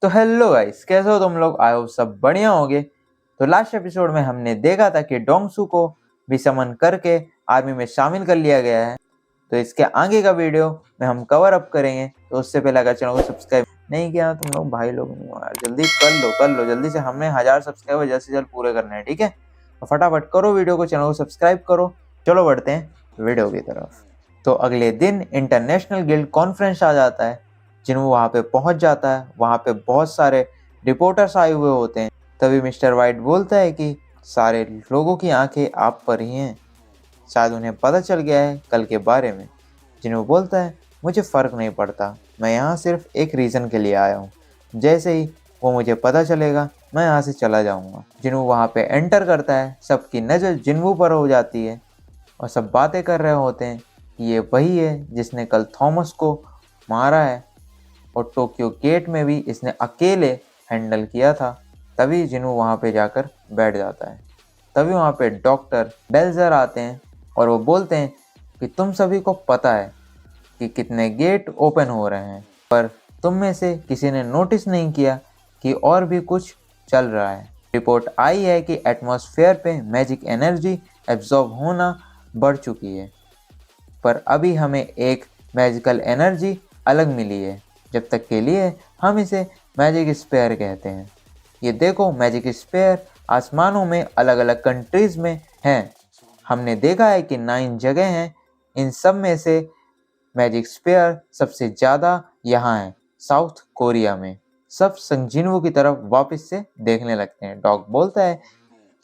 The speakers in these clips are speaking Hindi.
तो हेलो गाइस, कैसे हो तुम लोग? आई होप सब बढ़िया होगे। तो लास्ट एपिसोड में हमने देखा था कि डोंगसू को भी समन करके आर्मी में शामिल कर लिया गया है। तो इसके आगे का वीडियो में हम कवर अप करेंगे। तो उससे पहले अगर चैनल को सब्सक्राइब नहीं किया तुम लोग भाई लोग, जल्दी कर लो जल्दी से। हमें 1000 सब्सक्राइबर जल्द से जल्द पूरे करने हैं, ठीक है? तो फटाफट करो वीडियो को, चैनल को सब्सक्राइब करो। चलो बढ़ते हैं वीडियो की तरफ। तो अगले दिन इंटरनेशनल गिल्ड कॉन्फ्रेंस आ जाता है। जिन्हों वहाँ पे पहुंच जाता है। वहाँ पे बहुत सारे रिपोर्टर्स आए हुए होते हैं। तभी मिस्टर वाइट बोलता है कि सारे लोगों की आंखें आप पर ही हैं, शायद उन्हें पता चल गया है कल के बारे में। जिन्हों बोलता है मुझे फ़र्क नहीं पड़ता, मैं यहाँ सिर्फ एक रीज़न के लिए आया हूँ। जैसे ही वो मुझे पता चलेगा मैं यहाँ से चला जाऊँगा। जिन्हों वहाँ पे एंटर करता है, सबकी नज़र जिन्वू पर हो जाती है और सब बातें कर रहे होते हैं कि ये वही है जिसने कल थॉमस को मारा है और टोक्यो गेट में भी इसने अकेले हैंडल किया था। तभी जिन्हों वहाँ पे जाकर बैठ जाता है। तभी वहाँ पे डॉक्टर बेल्जर आते हैं और वो बोलते हैं कि तुम सभी को पता है कि कितने गेट ओपन हो रहे हैं, पर तुम में से किसी ने नोटिस नहीं किया कि और भी कुछ चल रहा है। रिपोर्ट आई है कि एटमॉस्फेयर पे मैजिक एनर्जी एब्जॉर्ब होना बढ़ चुकी है, पर अभी हमें एक मैजिकल एनर्जी अलग मिली है। जब तक के लिए हम इसे मैजिक स्पेयर कहते हैं। ये देखो, मैजिक स्पेयर आसमानों में अलग अलग कंट्रीज में हैं। हमने देखा है कि 9 जगह हैं। इन सब में से मैजिक स्पेयर सबसे ज़्यादा यहाँ है, साउथ कोरिया में। सब संजिनवू की तरफ वापस से देखने लगते हैं। डॉग बोलता है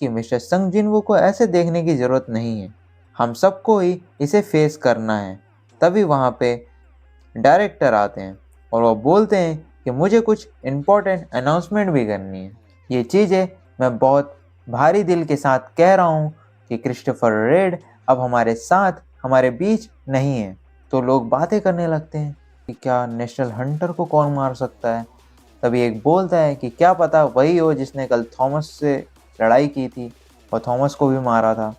कि मिस्टर संजिनवू को ऐसे देखने की ज़रूरत नहीं है, हम सबको ही इसे फेस करना है। तभी वहाँ पे डायरेक्टर आते हैं और वो बोलते हैं कि मुझे कुछ इम्पोर्टेंट अनाउंसमेंट भी करनी है। ये चीज़ें मैं बहुत भारी दिल के साथ कह रहा हूँ कि क्रिस्टोफर रेड अब हमारे साथ हमारे बीच नहीं है। तो लोग बातें करने लगते हैं कि क्या नेशनल हंटर को कौन मार सकता है। तभी एक बोलता है कि क्या पता वही हो जिसने कल थॉमस से लड़ाई की थी और थॉमस को भी मारा था।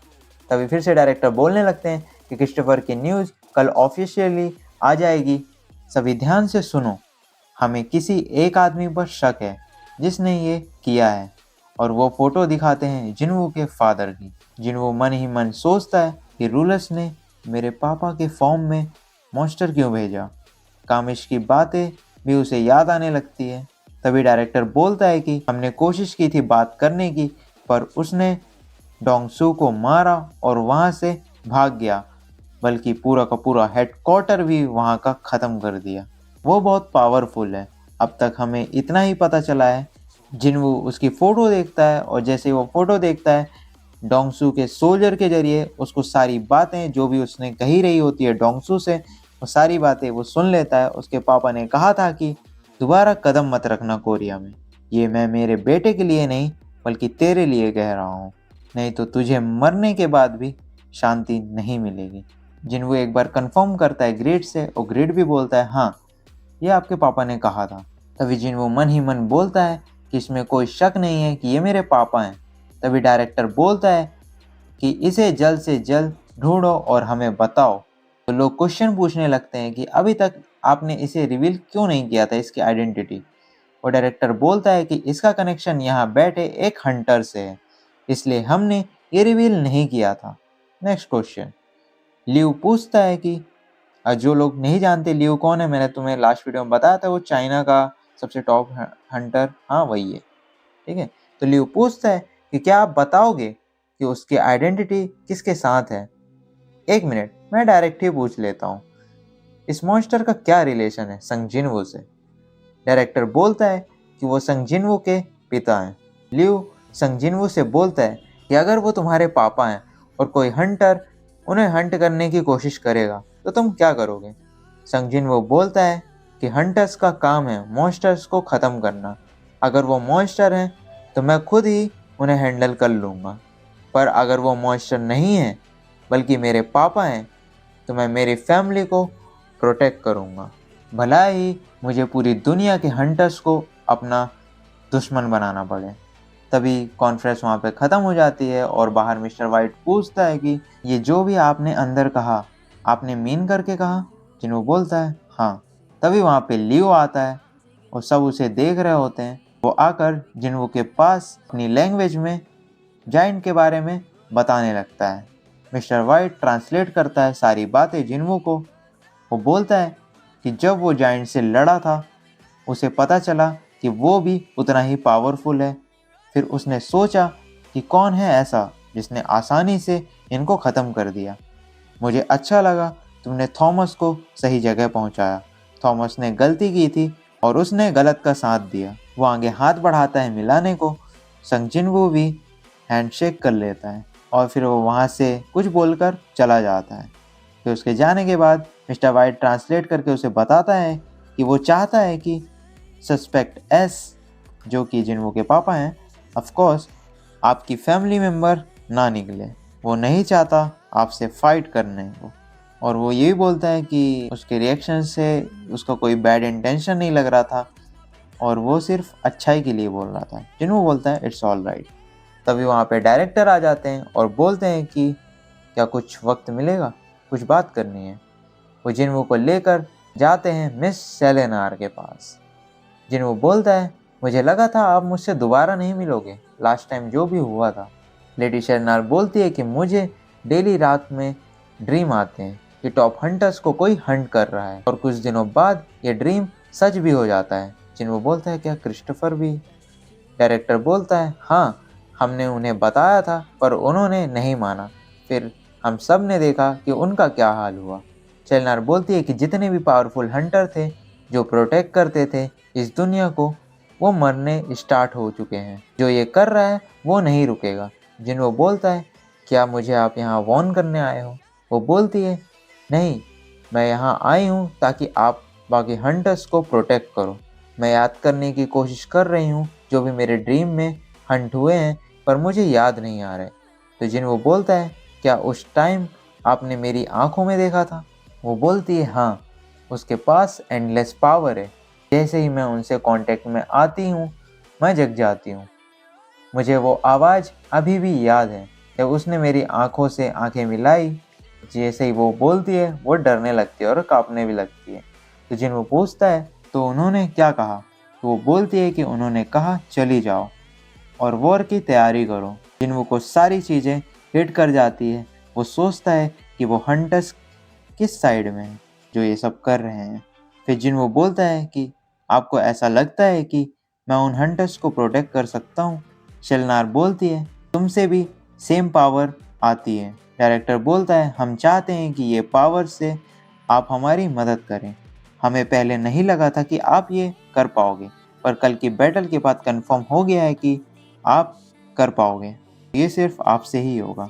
तभी फिर से डायरेक्टर बोलने लगते हैं कि क्रिस्टोफर की न्यूज़ कल ऑफिशियली आ जाएगी, सभी ध्यान से सुनो। हमें किसी एक आदमी पर शक है जिसने ये किया है, और वो फोटो दिखाते हैं जिन्वू के फादर की। जिन्वू मन ही मन सोचता है कि रूलर्स ने मेरे पापा के फॉर्म में मॉन्स्टर क्यों भेजा। कामिश की बातें भी उसे याद आने लगती है। तभी डायरेक्टर बोलता है कि हमने कोशिश की थी बात करने की, पर उसने डोंगसू को मारा और वहाँ से भाग गया, बल्कि पूरा का पूरा हेडक्वार्टर भी वहाँ का ख़त्म कर दिया। वो बहुत पावरफुल है। अब तक हमें इतना ही पता चला है। जिन्वू उसकी फ़ोटो देखता है और जैसे वो फ़ोटो देखता है, डोंगसू के सोल्जर के जरिए उसको सारी बातें जो भी उसने कही रही होती है डोंगसू से, वो सारी बातें वो सुन लेता है। उसके पापा ने कहा था कि दोबारा कदम मत रखना कोरिया में। ये मैं मेरे बेटे के लिए नहीं बल्कि तेरे लिए कह रहा हूँ, नहीं तो तुझे मरने के बाद भी शांति नहीं मिलेगी। जिन्वू एक बार कंफर्म करता है ग्रेड से, और ग्रेड भी बोलता है हाँ, ये आपके पापा ने कहा था। तभी जिन्वू मन ही मन बोलता है कि इसमें कोई शक नहीं है कि ये मेरे पापा हैं। तभी डायरेक्टर बोलता है कि इसे जल्द से जल्द ढूंढो और हमें बताओ। तो लोग क्वेश्चन पूछने लगते हैं कि अभी तक आपने इसे रिवील क्यों नहीं किया था, इसकी आइडेंटिटी। और डायरेक्टर बोलता है कि इसका कनेक्शन यहाँ बैठे एक हंटर से है, इसलिए हमने ये रिवील नहीं किया था। Next question. लियू पूछता है कि जो लोग नहीं जानते लियू कौन है, मैंने तुम्हें लास्ट वीडियो में बताया था, वो चाइना का सबसे टॉप हंटर, हाँ वही है, ठीक है। तो लियू पूछता है कि क्या आप बताओगे कि उसकी आइडेंटिटी किसके साथ है। एक मिनट, मैं डायरेक्ट ही पूछ लेता हूँ, इस मॉन्स्टर का क्या रिलेशन है संग जिनवू से। डायरेक्टर बोलता है कि वो संग जिनवू के पिता हैं। लियू संग जिनवू से बोलता है कि अगर वो तुम्हारे पापा हैं और कोई हंटर उन्हें हंट करने की कोशिश करेगा तो तुम क्या करोगे। संग जिनवू बोलता है कि हंटर्स का काम है मॉन्स्टर्स को ख़त्म करना। अगर वो मॉन्स्टर हैं तो मैं खुद ही उन्हें हैंडल कर लूँगा, पर अगर वो मॉन्स्टर नहीं है बल्कि मेरे पापा हैं तो मैं मेरी फैमिली को प्रोटेक्ट करूँगा, भला ही मुझे पूरी दुनिया के हंटर्स को अपना दुश्मन बनाना पड़े। तभी कॉन्फ्रेंस वहाँ पे ख़त्म हो जाती है और बाहर मिस्टर वाइट पूछता है कि ये जो भी आपने अंदर कहा, आपने मीन करके कहा। जिन्हों बोलता है हाँ। तभी वहाँ पे लियो आता है और सब उसे देख रहे होते हैं। वो आकर जिन्वो के पास अपनी लैंग्वेज में जाइंट के बारे में बताने लगता है। मिस्टर वाइट ट्रांसलेट करता है सारी बातें जिन्वो को। वो बोलता है कि जब वो जाइंट से लड़ा था उसे पता चला कि वो भी उतना ही पावरफुल है। फिर उसने सोचा कि कौन है ऐसा जिसने आसानी से इनको ख़त्म कर दिया। मुझे अच्छा लगा तुमने थॉमस को सही जगह पहुंचाया। थॉमस ने गलती की थी और उसने गलत का साथ दिया। वो आगे हाथ बढ़ाता है मिलाने को। संग जिन्वो भी हैंडशेक कर लेता है और फिर वो वहाँ से कुछ बोलकर चला जाता है। फिर उसके जाने के बाद मिस्टर वाइट ट्रांसलेट करके उसे बताता है कि वो चाहता है कि सस्पेक्ट एस, जो कि जिन्वो के पापा हैं, ऑफ कोर्स आपकी फैमिली मेम्बर ना निकले। वो नहीं चाहता आपसे फाइट करने को। और वो ये भी बोलता है कि उसके रिएक्शन से उसका कोई बैड इंटेंशन नहीं लग रहा था और वो सिर्फ अच्छाई के लिए बोल रहा था। जिन्वो बोलता है इट्स ऑल राइट। तभी वहाँ पे डायरेक्टर आ जाते हैं और बोलते हैं कि क्या कुछ वक्त मिलेगा, कुछ बात करनी है। वो जिन्वो को लेकर जाते हैं मिस सेलेनार के पास। जिन्वो बोलता है मुझे लगा था आप मुझसे दोबारा नहीं मिलोगे, लास्ट टाइम जो भी हुआ था। लेडी सेलेनार बोलती है कि मुझे डेली रात में ड्रीम आते हैं कि टॉप हंटर्स को कोई हंट कर रहा है और कुछ दिनों बाद ये ड्रीम सच भी हो जाता है। जिन्वो बोलता है क्या क्रिस्टोफर भी? डायरेक्टर बोलता है हाँ, हमने उन्हें बताया था पर उन्होंने नहीं माना। फिर हम सब ने देखा कि उनका क्या हाल हुआ। सेलेनार बोलती है कि जितने भी पावरफुल हंटर थे जो प्रोटेक्ट करते थे इस दुनिया को, वो मरने स्टार्ट हो चुके हैं। जो ये कर रहा है वो नहीं रुकेगा। जिन्वो बोलता है क्या मुझे आप यहाँ वॉर्न करने आए हो? वो बोलती है नहीं, मैं यहाँ आई हूँ ताकि आप बाकी हंटर्स को प्रोटेक्ट करो। मैं याद करने की कोशिश कर रही हूँ जो भी मेरे ड्रीम में हंट हुए हैं पर मुझे याद नहीं आ रहे। तो जिन्वो बोलता है क्या उस टाइम आपने मेरी आंखों में देखा था? वो बोलती है हाँ, उसके पास एंडलेस पावर है। जैसे ही मैं उनसे कांटेक्ट में आती हूँ मैं जग जाती हूँ। मुझे वो आवाज़ अभी भी याद है जब उसने मेरी आंखों से आंखें मिलाई। जैसे ही वो बोलती है वो डरने लगती है और कांपने भी लगती है। तो जिन्वो पूछता है तो उन्होंने क्या कहा? तो वो बोलती है कि उन्होंने कहा चली जाओ और वॉर की तैयारी करो। जिन्वो को सारी चीज़ें हिट कर जाती है। वो सोचता है कि वो हंटर्स किस साइड में है जो ये सब कर रहे हैं। फिर जिन्वो बोलता है कि आपको ऐसा लगता है कि मैं उन हंटर्स को प्रोटेक्ट कर सकता हूँ? सेलेनार बोलती है तुमसे भी सेम पावर आती है। डायरेक्टर बोलता है हम चाहते हैं कि ये पावर से आप हमारी मदद करें। हमें पहले नहीं लगा था कि आप ये कर पाओगे पर कल की बैटल के बाद कंफर्म हो गया है कि आप कर पाओगे। ये सिर्फ आपसे ही होगा।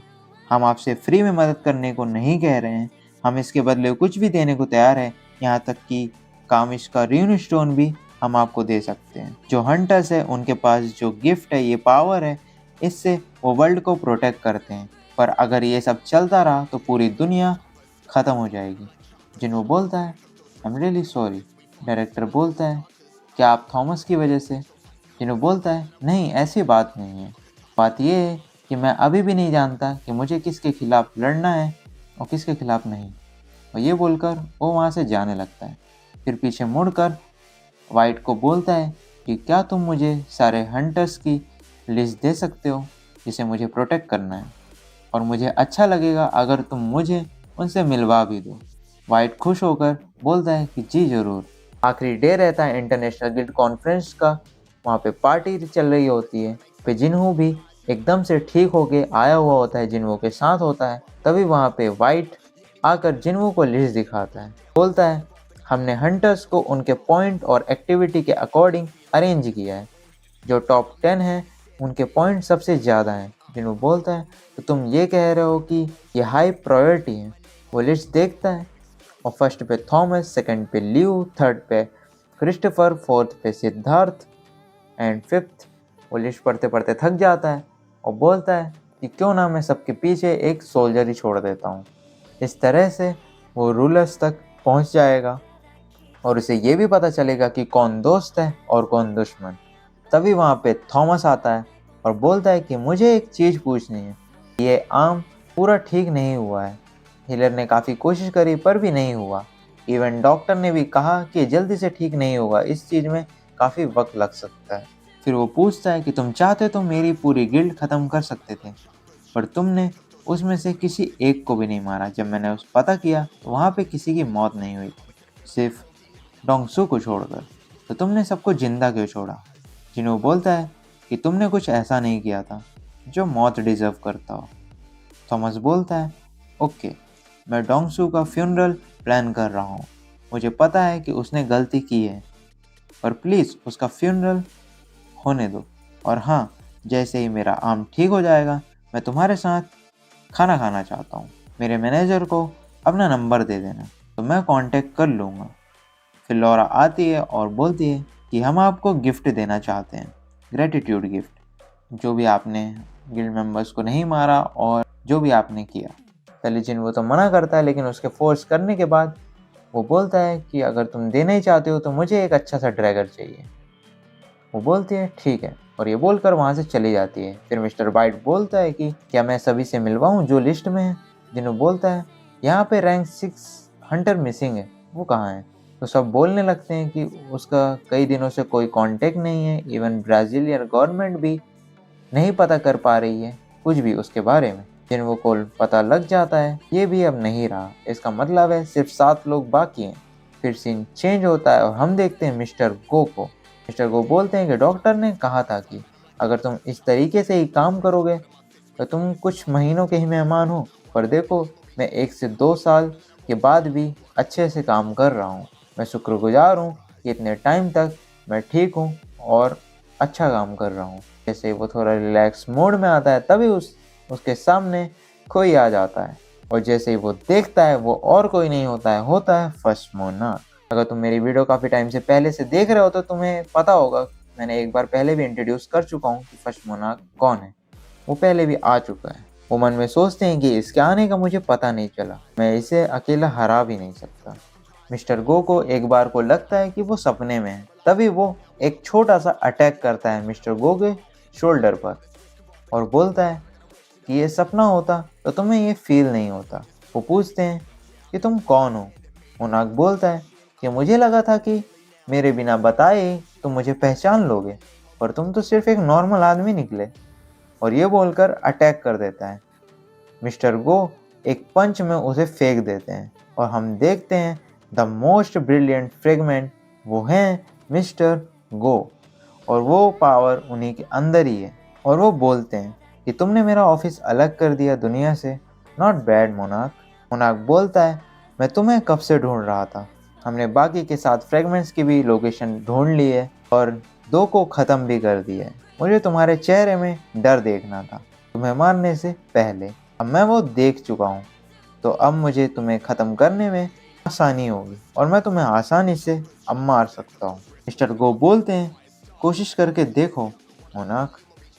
हम आपसे फ्री में मदद करने को नहीं कह रहे हैं, हम इसके बदले कुछ भी देने को तैयार हैं, यहाँ तक कि कामिश का रून स्टोन भी हम आपको दे सकते हैं। जो हंटर्स है उनके पास जो गिफ्ट है, ये पावर है, इससे वो वर्ल्ड को प्रोटेक्ट करते हैं। पर अगर ये सब चलता रहा तो पूरी दुनिया ख़त्म हो जाएगी। जिन्वो बोलता है I am really sorry. Director बोलता है क्या आप थॉमस की वजह से? जिन्वो बोलता है नहीं, ऐसी बात नहीं है। बात यह है कि मैं अभी भी नहीं जानता कि मुझे किसके खिलाफ लड़ना है और किसके खिलाफ नहीं। और ये बोलकर वो वहाँ से जाने लगता है। फिर पीछे मुड़कर वाइट को बोलता है कि क्या तुम मुझे सारे हंटर्स की लिस्ट दे सकते हो जिसे मुझे प्रोटेक्ट करना है, और मुझे अच्छा लगेगा अगर तुम मुझे उनसे मिलवा भी दो। वाइट खुश होकर बोलता है कि जी ज़रूर। आखिरी डे रहता है इंटरनेशनल गिल्ड कॉन्फ्रेंस का। वहाँ पे पार्टी चल रही होती है। पे जिन्हो भी एकदम से ठीक होके आया हुआ होता है, जिन्हो के साथ होता है। तभी वहाँ पे वाइट आकर जिन्हो को लिस्ट दिखाता है। बोलता है हमने हंटर्स को उनके पॉइंट और एक्टिविटी के अकॉर्डिंग अरेंज किया है। जो टॉप 10 हैं उनके पॉइंट सबसे ज़्यादा हैं। जिन्हो बोलता है तो तुम ये कह रहे हो कि ये हाई प्रायोरिटी है। वो लिस्ट देखता है और फर्स्ट पे थॉमस, सेकंड पे लियो, थर्ड पे क्रिस्टोफर, फोर्थ पे सिद्धार्थ एंड फिफ्थ। वो लिस्ट पढ़ते पढ़ते थक जाता है और बोलता है कि क्यों ना मैं सबके पीछे एक सोल्जर ही छोड़ देता हूँ। इस तरह से वो रूलर्स तक पहुँच जाएगा और उसे ये भी पता चलेगा कि कौन दोस्त है और कौन दुश्मन। तभी वहाँ पे थॉमस आता है और बोलता है कि मुझे एक चीज़ पूछनी है। ये आर्म पूरा ठीक नहीं हुआ है। हिलर ने काफ़ी कोशिश करी पर भी नहीं हुआ। इवन डॉक्टर ने भी कहा कि जल्दी से ठीक नहीं होगा, इस चीज़ में काफ़ी वक्त लग सकता है। फिर वो पूछता है कि तुम चाहते तो मेरी पूरी गिल्ड ख़त्म कर सकते थे, पर तुमने उसमें से किसी एक को भी नहीं मारा। जब मैंने उस पता किया तो वहाँ पे किसी की मौत नहीं हुई थी, सिर्फ डोंगसू को छोड़कर। तो तुमने सबको जिंदा क्यों छोड़ा? जिन्हों बोलता है कि तुमने कुछ ऐसा नहीं किया था जो मौत डिजर्व करता हो। थॉमस बोलता है, ओके, मैं डोंगसू का फ्यूनरल प्लान कर रहा हूँ। मुझे पता है कि उसने गलती की है, पर प्लीज़ उसका फ्यूनरल होने दो। और हाँ, जैसे ही मेरा आर्म ठीक हो जाएगा मैं तुम्हारे साथ खाना खाना चाहता हूँ। मेरे मैनेजर को अपना नंबर दे देना तो मैं कांटेक्ट कर लूँगा। फिर लॉरा आती है और बोलती है कि हम आपको गिफ्ट देना चाहते हैं, ग्रेटिट्यूड गिफ्ट, जो भी आपने गिल्ड मेंबर्स को नहीं मारा और जो भी आपने किया। पहले जिन वो तो मना करता है, लेकिन उसके फोर्स करने के बाद वो बोलता है कि अगर तुम देना ही चाहते हो तो मुझे एक अच्छा सा ड्रैगर चाहिए। वो बोलती है ठीक है, और ये बोलकर वहाँ से चली जाती है। फिर मिस्टर वाइट बोलता है कि क्या मैं सभी से मिलवाऊँ जो लिस्ट में है? जिन्हों बोलता है यहाँ पे रैंक 6 हंटर मिसिंग है, वो कहाँ है? तो सब बोलने लगते हैं कि उसका कई दिनों से कोई कांटेक्ट नहीं है, इवन ब्राज़ीलियन गवर्नमेंट भी नहीं पता कर पा रही है कुछ भी उसके बारे में। जिनको को पता लग जाता है ये भी अब नहीं रहा, इसका मतलब है सिर्फ 7 लोग बाकी हैं। फिर सीन चेंज होता है और हम देखते हैं मिस्टर गो को। मिस्टर गो बोलते हैं कि डॉक्टर ने कहा था कि अगर तुम इस तरीके से ही काम करोगे तो तुम कुछ महीनों के ही मेहमान हो, पर देखो मैं 1 से 2 साल के बाद भी अच्छे से काम कर रहा हूँ। मैं शुक्रगुजार हूँ कि इतने टाइम तक मैं ठीक हूँ और अच्छा काम कर रहा हूँ। जैसे वो थोड़ा रिलैक्स मोड में आता है तभी उसके सामने कोई आ जाता है, और जैसे ही वो देखता है वो और कोई नहीं होता है फर्स्ट मोनार्क। अगर तुम मेरी वीडियो काफ़ी टाइम से पहले से देख रहे हो तो तुम्हें पता होगा, मैंने एक बार पहले भी इंट्रोड्यूस कर चुका हूँ कि फर्स्ट मोनार्क कौन है। वो पहले भी आ चुका है। वो मन में सोचते हैं कि इसके आने का मुझे पता नहीं चला, मैं इसे अकेला हरा भी नहीं सकता। मिस्टर गो को एक बार को लगता है कि वो सपने में है, तभी वो एक छोटा सा अटैक करता है मिस्टर गो के शोल्डर पर और बोलता है कि ये सपना होता तो तुम्हें ये फील नहीं होता। वो पूछते हैं कि तुम कौन हो? मोनार्क बोलता है कि मुझे लगा था कि मेरे बिना बताए तुम मुझे पहचान लोगे, पर तुम तो सिर्फ एक नॉर्मल आदमी निकले। और ये बोलकर अटैक कर देता है। मिस्टर गो एक पंच में उसे फेंक देते हैं और हम देखते हैं द मोस्ट ब्रिलियंट फ्रेगमेंट वो हैं मिस्टर गो, और वो पावर उन्हीं के अंदर ही है। और वो बोलते हैं कि तुमने मेरा ऑफिस अलग कर दिया दुनिया से, नॉट बैड मोनार्क। मोनार्क बोलता है मैं तुम्हें कब से ढूंढ रहा था, हमने बाकी के 7 फ्रेगमेंट्स की भी लोकेशन ढूंढ ली है और 2 को ख़त्म भी कर दिया है। मुझे तुम्हारे चेहरे में डर देखना था तुम्हें मारने से पहले, अब मैं वो देख चुका हूँ, तो अब मुझे तुम्हें ख़त्म करने में आसानी होगी और मैं तुम्हें आसानी से अब मार सकता हूँ। मिस्टर गो बोलते हैं कोशिश करके देखो मोनार्क।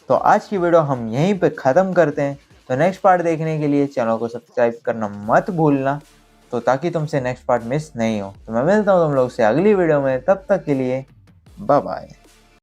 तो आज की वीडियो हम यहीं पे ख़त्म करते हैं। तो नेक्स्ट पार्ट देखने के लिए चैनल को सब्सक्राइब करना मत भूलना, तो ताकि तुमसे नेक्स्ट पार्ट मिस नहीं हो। तो मैं मिलता हूँ तुम लोग से अगली वीडियो में, तब तक के लिए बाय बाय।